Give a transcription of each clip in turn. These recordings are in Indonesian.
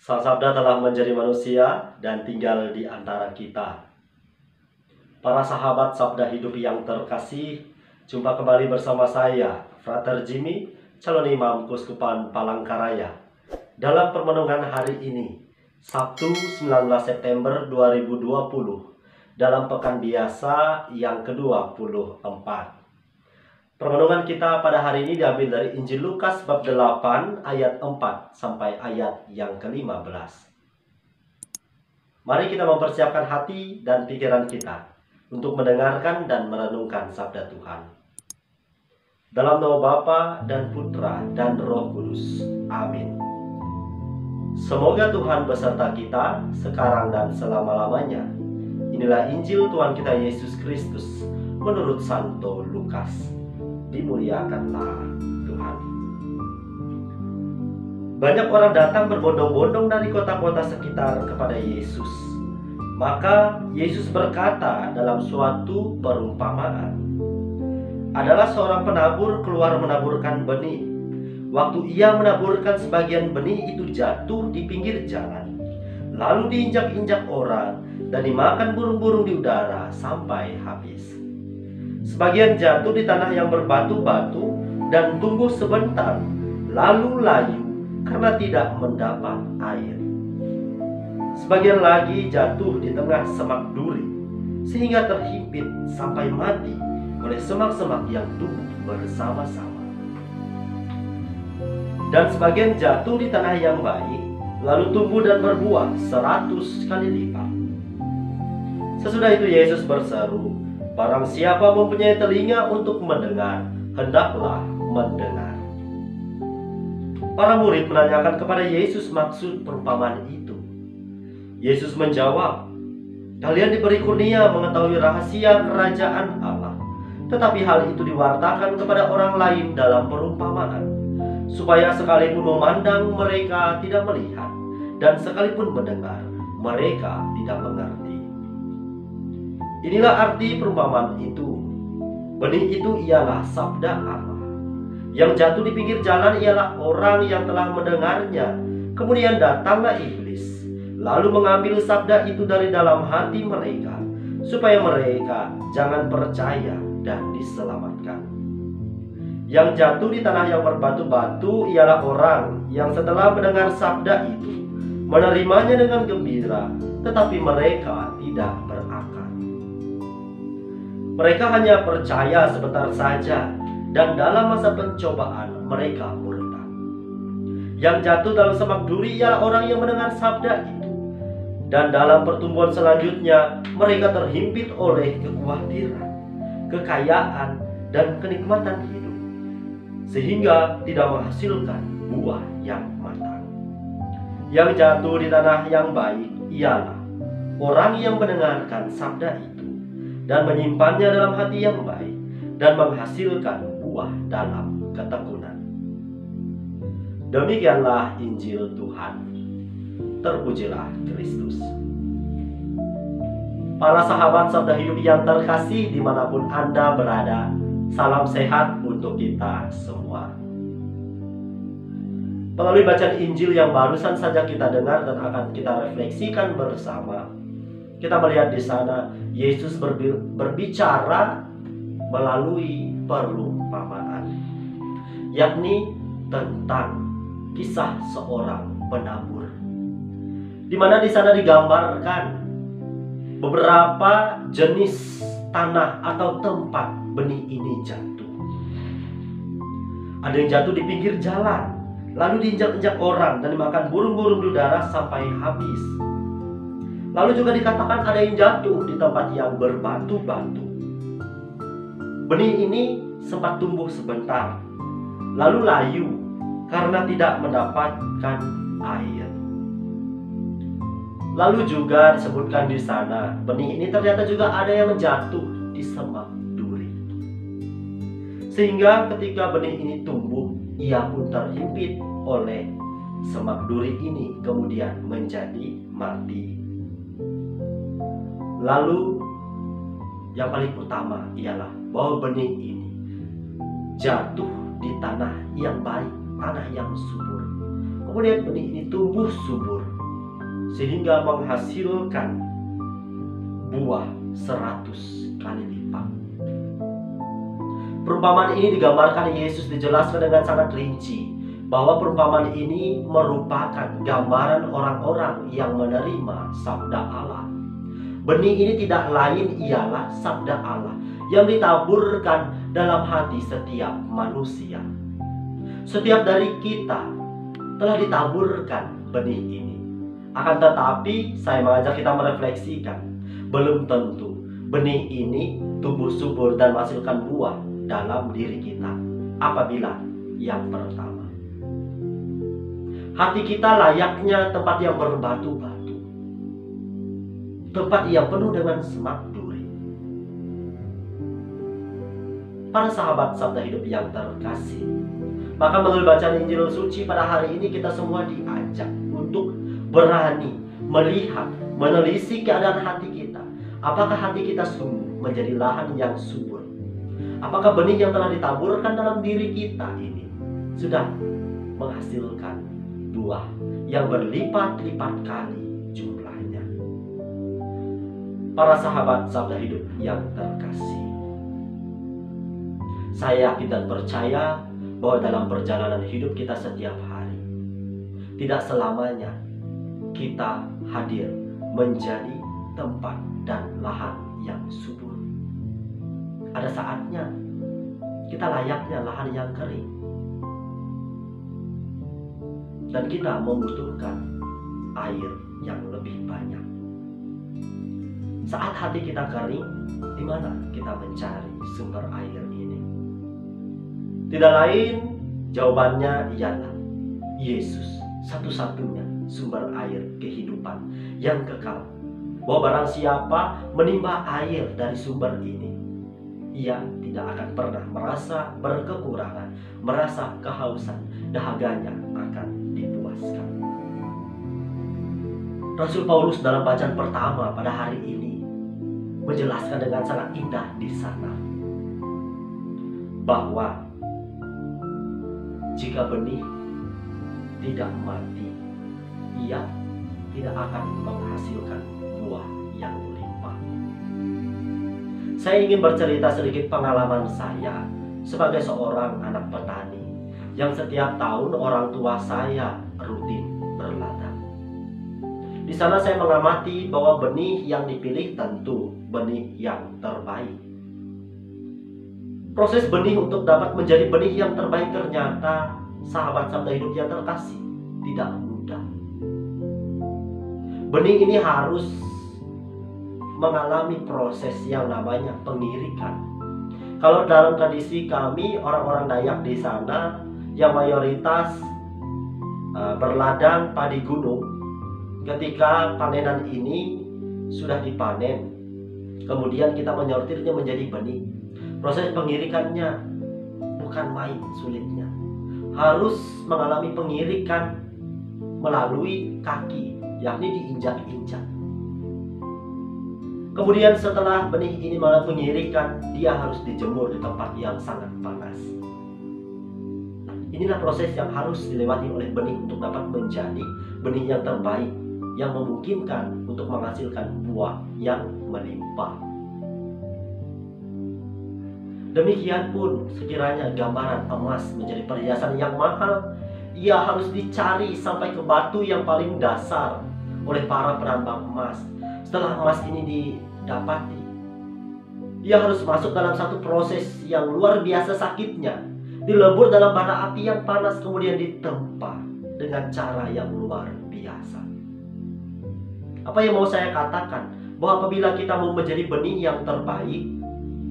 Sang Sabda telah menjadi manusia dan tinggal di antara kita. Para sahabat Sabda Hidup yang terkasih, jumpa kembali bersama saya, Frater Jimmy, calon imam Kuskupan Palangkaraya. Dalam permenungan hari ini, Sabtu 19 September 2020, dalam pekan biasa yang ke-24. Permenungan kita pada hari ini diambil dari Injil Lukas bab 8 ayat 4 sampai ayat yang ke-15. Mari kita mempersiapkan hati dan pikiran kita untuk mendengarkan dan merenungkan sabda Tuhan. Dalam nama Bapa dan Putra dan Roh Kudus. Amin. Semoga Tuhan beserta kita sekarang dan selama-lamanya. Inilah Injil Tuhan kita Yesus Kristus menurut Santo Lukas. Dimuliakanlah Tuhan. Banyak orang datang berbondong-bondong dari kota-kota sekitar kepada Yesus. Maka Yesus berkata dalam suatu perumpamaan. Adalah seorang penabur keluar menaburkan benih. Waktu ia menaburkan, sebagian benih itu jatuh di pinggir jalan, lalu diinjak-injak orang dan dimakan burung-burung di udara sampai habis. Sebagian jatuh di tanah yang berbatu-batu dan tumbuh sebentar, lalu layu karena tidak mendapat air. Sebagian lagi jatuh di tengah semak duri, sehingga terhimpit sampai mati oleh semak-semak yang tumbuh bersama-sama. Dan sebagian jatuh di tanah yang baik, lalu tumbuh dan berbuah 100 kali lipat. Sesudah itu Yesus berseru, "Barang siapa mempunyai telinga untuk mendengar, hendaklah mendengar." Para murid menanyakan kepada Yesus maksud perumpamaan itu. Yesus menjawab, "Kalian diberi kurnia mengetahui rahasia kerajaan Allah, tetapi hal itu diwartakan kepada orang lain dalam perumpamaan, supaya sekalipun memandang mereka tidak melihat, dan sekalipun mendengar mereka tidak mengerti." Inilah arti perumpamaan itu. Benih itu ialah sabda Allah. Yang jatuh di pinggir jalan ialah orang yang telah mendengarnya. Kemudian datanglah iblis, lalu mengambil sabda itu dari dalam hati mereka, supaya mereka jangan percaya dan diselamatkan. Yang jatuh di tanah yang berbatu-batu ialah orang yang setelah mendengar sabda itu, menerimanya dengan gembira, tetapi mereka tidak berakal. Mereka hanya percaya sebentar saja, dan dalam masa pencobaan mereka murtad. Yang jatuh dalam semak duri ialah orang yang mendengar sabda itu, dan dalam pertumbuhan selanjutnya mereka terhimpit oleh kekhawatiran, kekayaan, dan kenikmatan hidup, sehingga tidak menghasilkan buah yang matang. Yang jatuh di tanah yang baik ialah orang yang mendengarkan sabda itu dan menyimpannya dalam hati yang baik dan menghasilkan buah dalam ketekunan. Demikianlah Injil Tuhan. Terpujilah Kristus. Para sahabat Sabda Hidup yang terkasih dimanapun Anda berada, salam sehat untuk kita semua. Melalui bacaan Injil yang barusan saja kita dengar dan akan kita refleksikan bersama, kita melihat di sana Yesus berbicara melalui perumpamaan, yakni tentang kisah seorang penabur, di mana di sana digambarkan beberapa jenis tanah atau tempat benih ini jatuh. Ada yang jatuh di pinggir jalan, lalu diinjak-injak orang dan dimakan burung-burung di udara sampai habis. Lalu juga dikatakan ada yang jatuh di tempat yang berbatu-batu. Benih ini sempat tumbuh sebentar, lalu layu karena tidak mendapatkan air. Lalu juga disebutkan di sana, benih ini ternyata juga ada yang jatuh di semak duri. Sehingga ketika benih ini tumbuh, ia pun terhimpit oleh semak duri ini, kemudian menjadi mati. Lalu yang paling utama ialah bahwa benih ini jatuh di tanah yang baik, tanah yang subur. Kemudian benih ini tumbuh subur sehingga menghasilkan buah 100 kali lipat. Perumpamaan ini digambarkan Yesus dijelaskan dengan sangat rinci bahwa perumpamaan ini merupakan gambaran orang-orang yang menerima sabda Allah. Benih ini tidak lain ialah sabda Allah yang ditaburkan dalam hati setiap manusia. Setiap dari kita telah ditaburkan benih ini. Akan tetapi saya mengajak kita merefleksikan, belum tentu benih ini tumbuh subur dan menghasilkan buah dalam diri kita. Apabila yang pertama, hati kita layaknya tempat yang berbatu-batu, tempat yang penuh dengan semak duri. Para sahabat sabda hidup yang terkasih, maka melalui bacaan Injil suci pada hari ini kita semua diajak untuk berani melihat, menelisik keadaan hati kita. Apakah hati kita sungguh menjadi lahan yang subur? Apakah benih yang telah ditaburkan dalam diri kita ini sudah menghasilkan buah yang berlipat-lipat kali jumlahnya? Para sahabat sabda hidup yang terkasih, saya yakin dan percaya bahwa dalam perjalanan hidup kita setiap hari, tidak selamanya kita hadir menjadi tempat dan lahan yang subur. Ada saatnya kita layaknya lahan yang kering, dan kita membutuhkan air yang lebih banyak. Saat hati kita kering, di mana kita mencari sumber air ini? Tidak lain, jawabannya ialah Yesus, satu-satunya sumber air kehidupan yang kekal. Bahwa barang siapa menimba air dari sumber ini, ia tidak akan pernah merasa berkekurangan, merasa kehausan, dahaganya akan dipuaskan. Rasul Paulus dalam bacaan pertama pada hari ini menjelaskan dengan sangat indah di sana bahwa jika benih tidak mati, ia tidak akan menghasilkan buah yang melimpah. Saya ingin bercerita sedikit pengalaman saya sebagai seorang anak petani yang setiap tahun orang tua saya rutin berladang. Di sana saya mengamati bahwa benih yang dipilih tentu benih yang terbaik. Proses benih untuk dapat menjadi benih yang terbaik ternyata, sahabat sabda hidup yang terkasih, tidak mudah. Benih ini harus mengalami proses yang namanya pengirikan. Kalau dalam tradisi kami, orang-orang Dayak di sana yang mayoritas berladang padi gunung, ketika panenan ini sudah dipanen, kemudian kita menyortirnya menjadi benih. Proses pengirikannya bukan main sulitnya. Harus mengalami pengirikan melalui kaki, yakni diinjak-injak. Kemudian setelah benih ini mengalami pengirikan, dia harus dijemur di tempat yang sangat panas. Inilah proses yang harus dilewati oleh benih untuk dapat menjadi benih yang terbaik, yang memungkinkan untuk menghasilkan buah yang melimpah. Demikian pun sekiranya gambaran emas menjadi perhiasan yang mahal, ia harus dicari sampai ke batu yang paling dasar oleh para penambang emas. Setelah emas ini didapati, ia harus masuk dalam satu proses yang luar biasa sakitnya, dilebur dalam bara api yang panas, kemudian ditempa dengan cara yang luar biasa. Apa yang mau saya katakan? Bahwa apabila kita mau menjadi benih yang terbaik,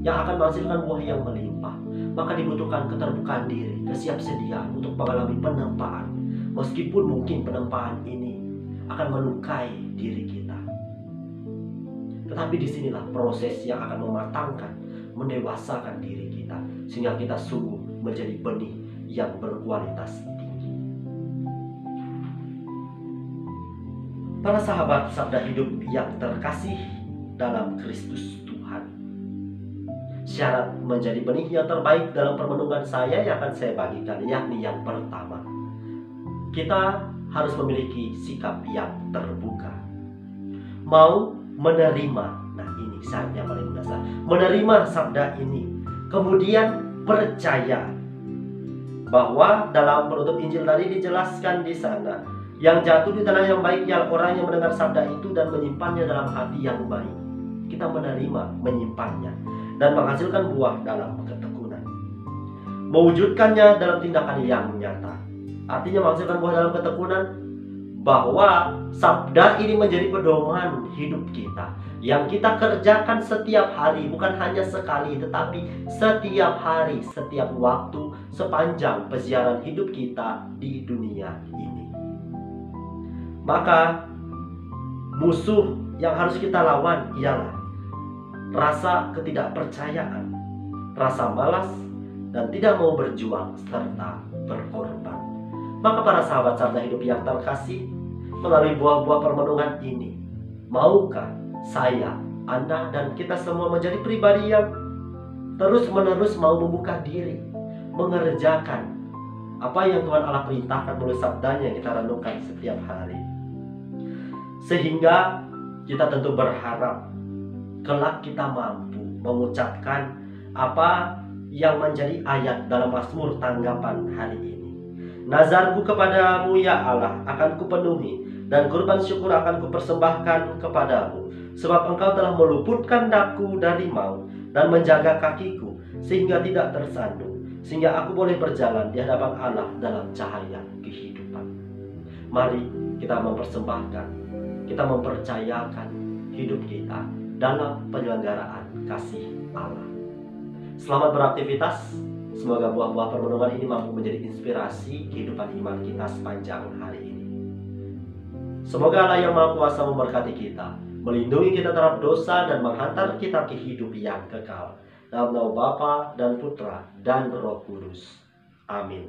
yang akan menghasilkan buah yang melimpah, maka dibutuhkan keterbukaan diri, kesiapsediaan untuk mengalami penempaan. Meskipun mungkin penempaan ini akan melukai diri kita, tetapi disinilah proses yang akan mematangkan, mendewasakan diri kita, sehingga kita sungguh menjadi benih yang berkualitas tinggi. Para sahabat sabda hidup yang terkasih dalam Kristus Tuhan, syarat menjadi benih yang terbaik dalam permenungan saya yang akan saya bagikan, yakni yang pertama, kita harus memiliki sikap yang terbuka. Mau menerima, nah ini syarat yang paling mendasar. Menerima sabda ini, kemudian percaya bahwa dalam penutup Injil tadi dijelaskan di sana, yang jatuh di tanah yang baik ialah orang yang mendengar sabda itu dan menyimpannya dalam hati yang baik. Kita menerima, menyimpannya, dan menghasilkan buah dalam ketekunan. Mewujudkannya dalam tindakan yang nyata. Artinya menghasilkan buah dalam ketekunan, bahwa sabda ini menjadi pedoman hidup kita yang kita kerjakan setiap hari, bukan hanya sekali tetapi setiap hari, setiap waktu, sepanjang peziaran hidup kita di dunia ini. Maka musuh yang harus kita lawan ialah rasa ketidakpercayaan, rasa malas, dan tidak mau berjuang serta berkorban. Maka para sahabat sabda hidup yang terkasih, melalui buah-buah permenungan ini, maukah saya, Anda, dan kita semua menjadi pribadi yang terus-menerus mau membuka diri, mengerjakan apa yang Tuhan Allah perintahkan melalui sabdanya yang kita renungkan setiap hari. Sehingga kita tentu berharap kelak kita mampu mengucapkan apa yang menjadi ayat dalam Mazmur tanggapan hari ini. Nazarku kepadamu ya Allah akan kupenuhi, dan kurban syukur akan kupersembahkan kepadamu, sebab engkau telah meluputkan daku dari maut dan menjaga kakiku sehingga tidak tersandung, sehingga aku boleh berjalan di hadapan Allah dalam cahaya kehidupan. Mari kita mempersembahkan, kita mempercayakan hidup kita dalam penyelenggaraan kasih Allah. Selamat beraktivitas. Semoga buah-buah permenungan ini mampu menjadi inspirasi kehidupan iman kita sepanjang hari ini. Semoga Allah yang Maha Kuasa memberkati kita, melindungi kita terhadap dosa, dan menghantar kita ke hidup yang kekal. Dalam nama Bapa dan Putra dan Roh Kudus. Amin.